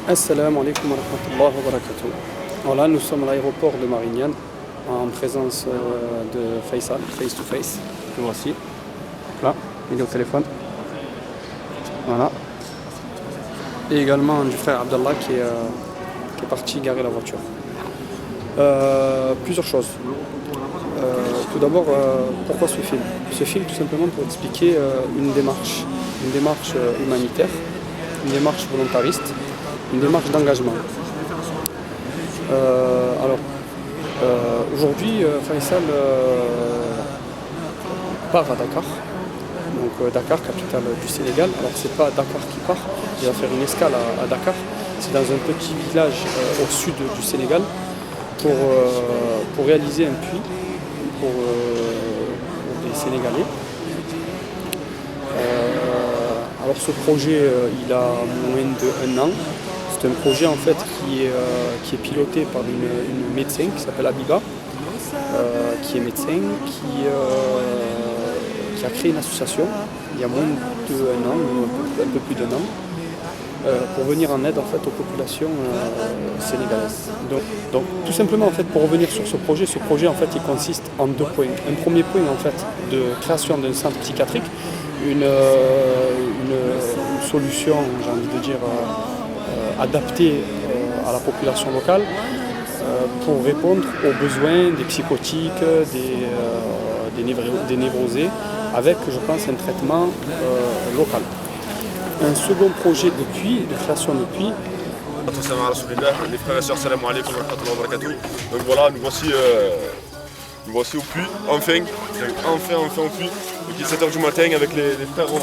Assalamu alaikum wa rahmatullahi wa barakatuh. Voilà, nous sommes à l'aéroport de Marignane en présence de Faisal, face to face. Le voici. Là, il est au téléphone. Voilà. Et également du frère Abdallah qui est parti garer la voiture. Plusieurs choses. Tout d'abord, pourquoi ce film? Ce film, tout simplement pour expliquer une démarche humanitaire, une démarche volontariste, une démarche d'engagement. Aujourd'hui, Faisal part à Dakar. Donc Dakar, capitale du Sénégal. Alors c'est pas Dakar qui part, il va faire une escale à Dakar. C'est dans un petit village au sud du Sénégal pour réaliser un puits pour les Sénégalais. Alors ce projet, il a moins de 1 an. C'est un projet en fait qui est piloté par une médecin qui s'appelle Abiba, qui est médecin, qui a créé une association il y a moins de 1 an, un peu plus d'1 an, pour venir en aide en fait aux populations sénégalaises. Donc tout simplement en fait pour revenir sur ce projet en fait il consiste en 2 points. Un premier point en fait de création d'un centre psychiatrique, une solution, j'ai envie de dire, adaptée à la population locale pour répondre aux besoins des psychotiques, des névrosés, avec, je pense, un traitement local. Un second projet de puits, de création de puits. Les frères et sœurs, salam alaikum wa rahmatullahi wa barakatuh. Donc voilà, nous voici au puits, enfin au puits. Donc il est 7h du matin, avec les frères, on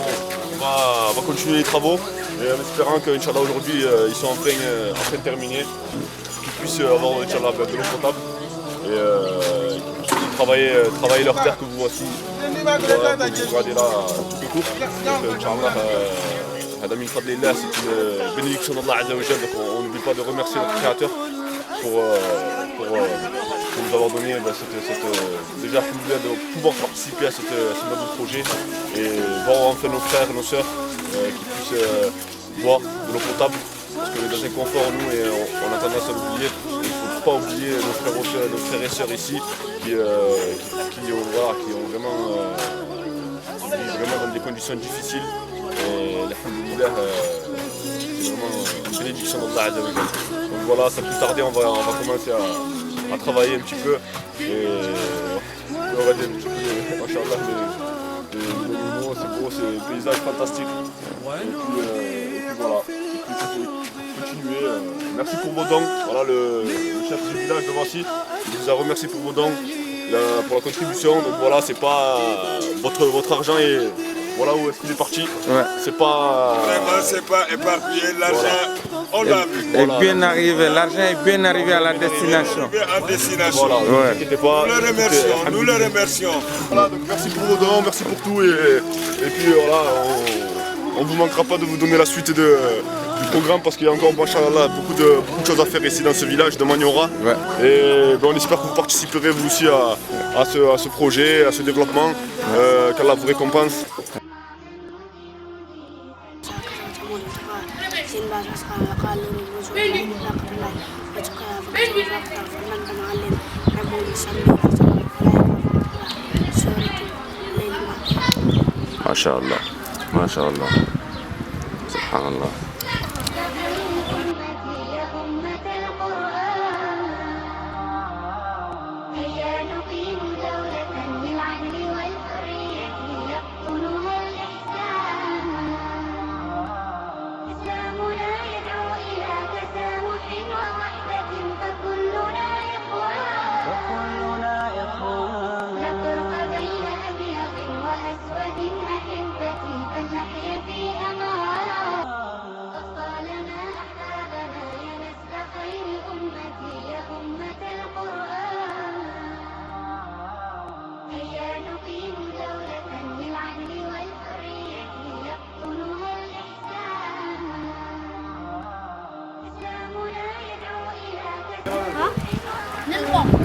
va continuer les travaux. Et en espérant qu'Inch'Allah aujourd'hui ils sont enfin terminés, qu'ils puissent avoir Inch'Allah de l'eau potable et qu'ils puissent travailler leur terre que vous voici. Voilà, vous regardez là tout le tour. Donc Inch'Allah, Hadam Fadlillah, c'est une bénédiction d'Allah Azza wa Jal. Donc on n'oublie pas de remercier notre créateur pour nous avoir donné déjà de pouvoir participer à ce nouveau projet et voir enfin nos frères et nos sœurs qui puissent boire de l'eau potable, parce que dans un confort nous et on a tendance à l'oublier. Il ne faut pas oublier nos frères et sœurs ici qui ont vraiment dans des conditions difficiles. Et alhamdoulilah, c'est vraiment une bénédiction d'Allah Azza wa Jal. Donc voilà, sans plus tarder, on va commencer à travailler un petit peu et regarder un petit peu, machallah, les animaux, c'est beau, c'est un paysage fantastique. Et puis voilà, continuer. Merci pour vos dons. Voilà, le chef du village de Voici, il vous a remercié pour vos dons, pour la contribution. Donc voilà, c'est pas votre argent et voilà où est-ce qu'il est parti. Ouais. C'est pas. Vraiment, c'est pas éparpillé, l'argent, on l'a vu. Voilà. Bien arrivé, l'argent est bien arrivé à la destination. Voilà, ne vous inquiétez pas. Nous le remercions. Voilà, donc merci pour vos dons, merci pour tout et puis voilà, on ne vous manquera pas de vous donner la suite du programme parce qu'il y a encore machallah, beaucoup de choses à faire ici dans ce village de Maniora. Ouais. Et on espère que vous participerez vous aussi à ce projet, à ce développement, qu'Allah vous récompense. MashaAllah, MashaAllah, Subhanallah.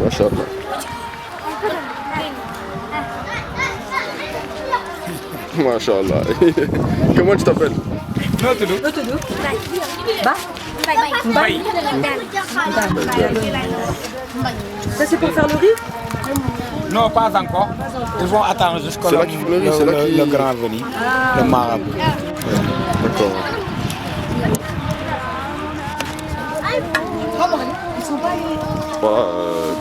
MashaAllah. MashaAllah. Comment tu t'appelles? Bah Mbaye. Ça c'est pour faire le riz? Non, pas encore. Ils vont attendre jusqu'au C'est là qu'ils font le riz, c'est là qu'ils- le grand venu, le marabout. D'accord. Voilà,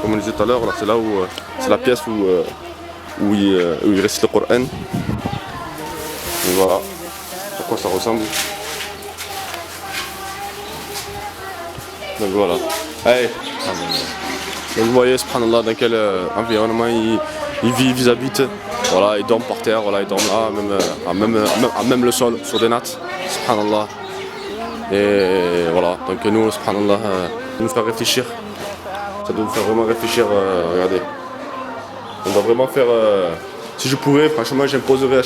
comme on disait tout à l'heure, là, c'est là où c'est la pièce où il récite le Coran. Et voilà à quoi ça ressemble. Donc voilà. Hey. Donc vous voyez, subhanallah, dans quel environnement ils habitent. Voilà, ils dorment par terre, voilà, ils dorment là, même le sol, sur des nattes. Subhanallah. Et voilà, donc nous, subhanallah, ça nous fait réfléchir. Ça doit nous faire vraiment réfléchir, regardez. On doit vraiment faire, si je pouvais, franchement, j'imposerais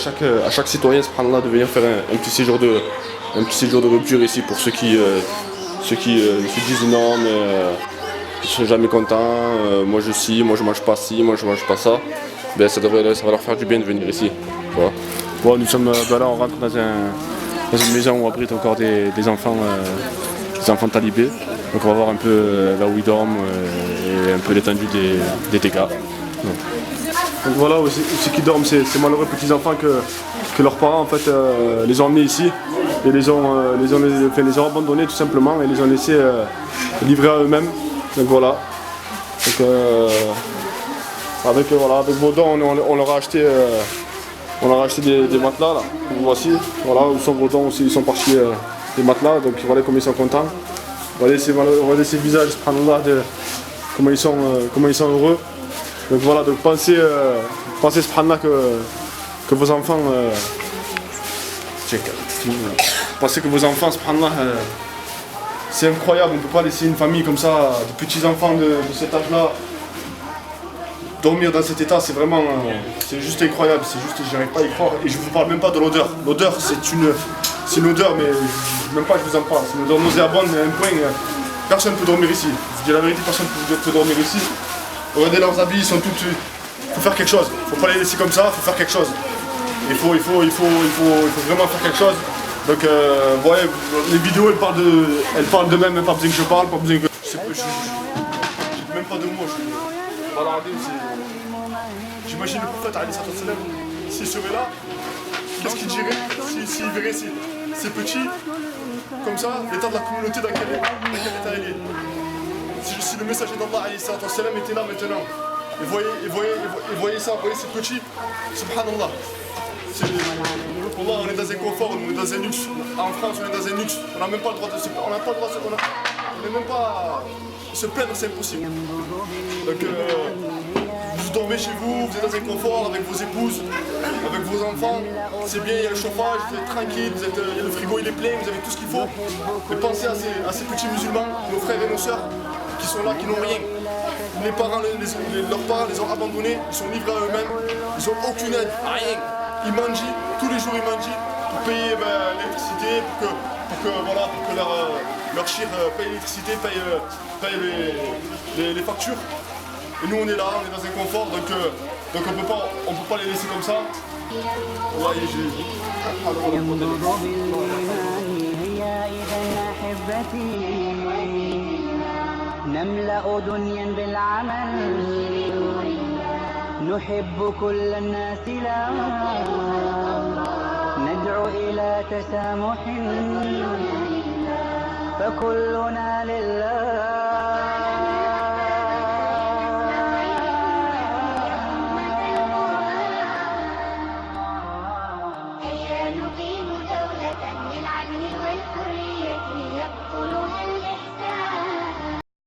à chaque citoyen, subhanallah, de venir faire un petit séjour de rupture ici pour ceux qui se disent non, mais ils ne sont jamais contents, moi je mange pas ci, moi je mange pas ça. Ben, ça va leur faire du bien de venir ici. Tu vois. Bon, nous sommes, là on rentre dans une maison où on abrite encore des enfants talibés. Donc on va voir un peu là où ils dorment et un peu l'étendue des dégâts. Donc voilà où c'est qu'ils dorment, ces malheureux petits enfants que leurs parents en fait les ont emmenés ici et les ont abandonnés tout simplement et les ont laissés livrés à eux-mêmes. Donc voilà. Donc, avec Baudon on leur a acheté des matelas là. Voici, voilà, où sont Baudon aussi, ils sont partis des matelas, donc voilà comment ils sont contents. On va laisser le visage, subhanallah, comment ils sont heureux. Donc voilà, donc pensez subhanallah que vos enfants subhanallah, c'est incroyable, on ne peut pas laisser une famille comme ça, de petits enfants de cet âge-là, dormir dans cet état, c'est vraiment, c'est juste incroyable, j'y arrive pas à y croire. Et je vous parle même pas de l'odeur. L'odeur, c'est une odeur, mais même pas je vous en parle. C'est une odeur nauséabonde, mais à un point, personne ne peut dormir ici. Je vous dis la vérité, personne ne peut dormir ici. Regardez leurs habits, ils sont tous. Il faut faire quelque chose. Il ne faut pas les laisser comme ça, il faut faire quelque chose. Il faut vraiment faire quelque chose. Donc, vous voyez, les vidéos, elles parlent d'eux-mêmes, même pas besoin que je parle, pas besoin que. J'ai même pas de mots. J'imagine le prophète, s'il serait là, qu'est-ce qu'il dirait s'il verrait ces petits, comme ça, l'état de la communauté dans quel état il est. Si le messager d'Allah était là maintenant, et voyez ça, voyez ces petits, subhanallah. On est dans un confort, on est dans un luxe. En France, on est dans un luxe. On n'a même pas le droit de se plaindre. On n'est même pas se plaindre, c'est impossible. Donc, vous dormez chez vous, vous êtes dans un confort avec vos épouses, avec vos enfants. C'est bien, il y a le chauffage, vous êtes tranquille, le frigo il est plein, vous avez tout ce qu'il faut. Mais pensez à ces petits musulmans, nos frères et nos sœurs, qui sont là, qui n'ont rien. Les parents, leurs parents les ont abandonnés, ils sont livrés à eux-mêmes, ils n'ont aucune aide, rien. Ils mangent, tous les jours ils mangent pour payer l'électricité, pour que leur chir paye l'électricité, paye les factures. Et nous on est là, on est dans un confort, donc on peut pas les laisser comme ça. نملأ دنيا بالعمل نحب كل الناس لا ندعو إلى تسامح فكلنا